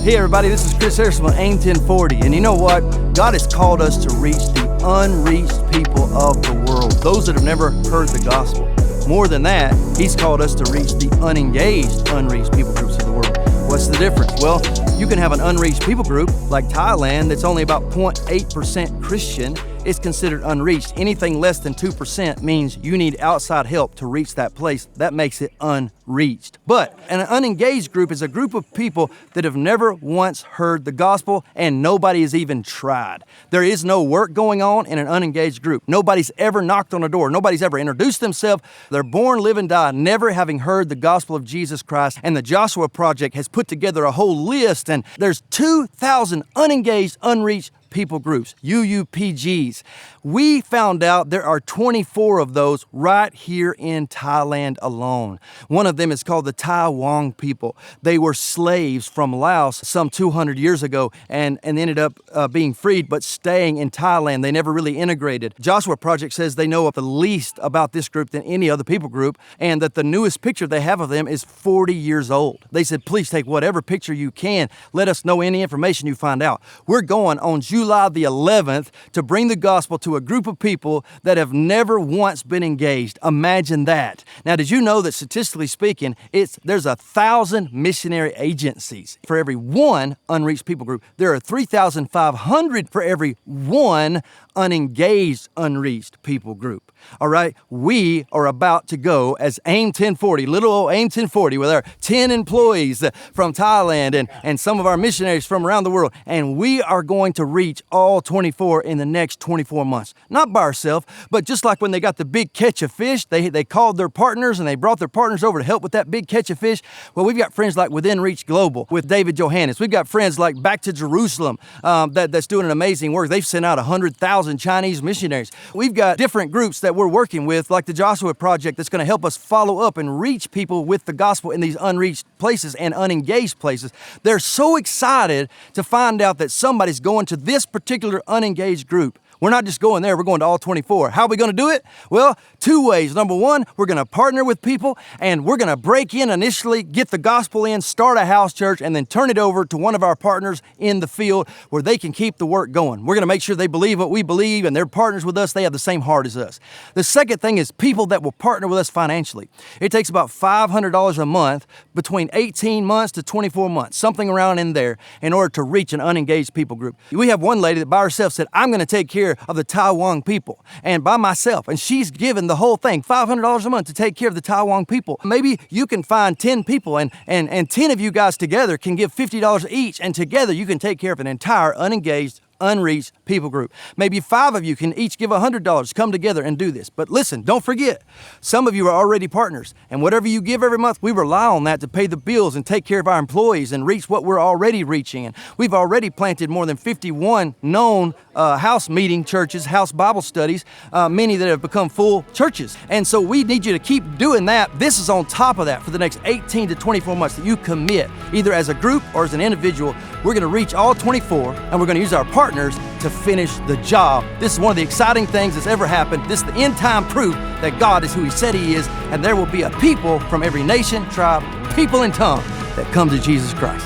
Hey everybody, this is Chris Harrison from AIM 1040, and you know what? God has called us to reach the unreached people of the world, those that have never heard the gospel. More than that, He's called us to reach the unengaged, unreached people groups of the world. What's the difference? Well, you can have an unreached people group like Thailand that's only about 0.8% Christian. It's considered unreached. Anything less than 2% means you need outside help to reach that place. That makes it unreached. But an unengaged group is a group of people that have never once heard the gospel and nobody has even tried. There is no work going on in an unengaged group. Nobody's ever knocked on a door. Nobody's ever introduced themselves. They're born, live, and die never having heard the gospel of Jesus Christ. And the Joshua Project has put together a whole list, and there's 2,000 unengaged, unreached people groups, UUPGs. We found out there are 24 of those right here in Thailand alone. One of them is called the Thai people. They were slaves from Laos some 200 years ago and ended up being freed, but staying in Thailand. They never really integrated. Joshua Project says they know the least about this group than any other people group, and that the newest picture they have of them is 40 years old. They said, please take whatever picture you can. Let us know any information you find out. We're going on July the 11th to bring the gospel to a group of people that have never once been engaged. Imagine that. Now, did you know that statistically speaking, there's 1,000 missionary agencies for every one unreached people group? There are 3,500 for every one unengaged, unreached people group. All right, we are about to go as AIM 1040, little old AIM 1040, with our 10 employees from Thailand and some of our missionaries from around the world, and we are going to reach all 24 in the next 24 months. Not by ourselves, but just like when they got the big catch of fish, they called their partners and they brought their partners over to help with that big catch of fish. Well, we've got friends like Within Reach Global with David Johannes. We've got friends like Back to Jerusalem that's doing an amazing work. They've sent out 100,000 Chinese missionaries. We've got different groups that we're working with, like the Joshua Project, that's going to help us follow up and reach people with the gospel in these unreached places and unengaged places. They're so excited to find out that somebody's going to this particular unengaged group. We're not just going there, we're going to all 24. How are we going to do it? Well, two ways. Number one, we're going to partner with people and we're going to break in initially, get the gospel in, start a house church, and then turn it over to one of our partners in the field where they can keep the work going. We're going to make sure they believe what we believe and they're partners with us. They have the same heart as us. The second thing is people that will partner with us financially. It takes about $500 a month between 18 months to 24 months, something around in there, in order to reach an unengaged people group. We have one lady that by herself said, I'm going to take care of the Taiwan people and by myself, and she's given the whole thing $500 a month to take care of the Taiwan people. Maybe you can find 10 people and 10 of you guys together can give $50 each, and together you can take care of an entire unengaged, unreached people group. Maybe 5 of you can each give $100. Come together and do this. But listen, don't forget, some of you are already partners, and whatever you give every month, we rely on that to pay the bills and take care of our employees and reach what we're already reaching. And we've already planted more than 51 known house meeting churches, house Bible studies, many that have become full churches. And so we need you to keep doing that. This is on top of that for the next 18 to 24 months that you commit, either as a group or as an individual. We're going to reach all 24, and we're going to use our partners to finish the job. This is one of the exciting things that's ever happened. This is the end time proof that God is who He said He is, and there will be a people from every nation, tribe, people, and tongue that come to Jesus Christ.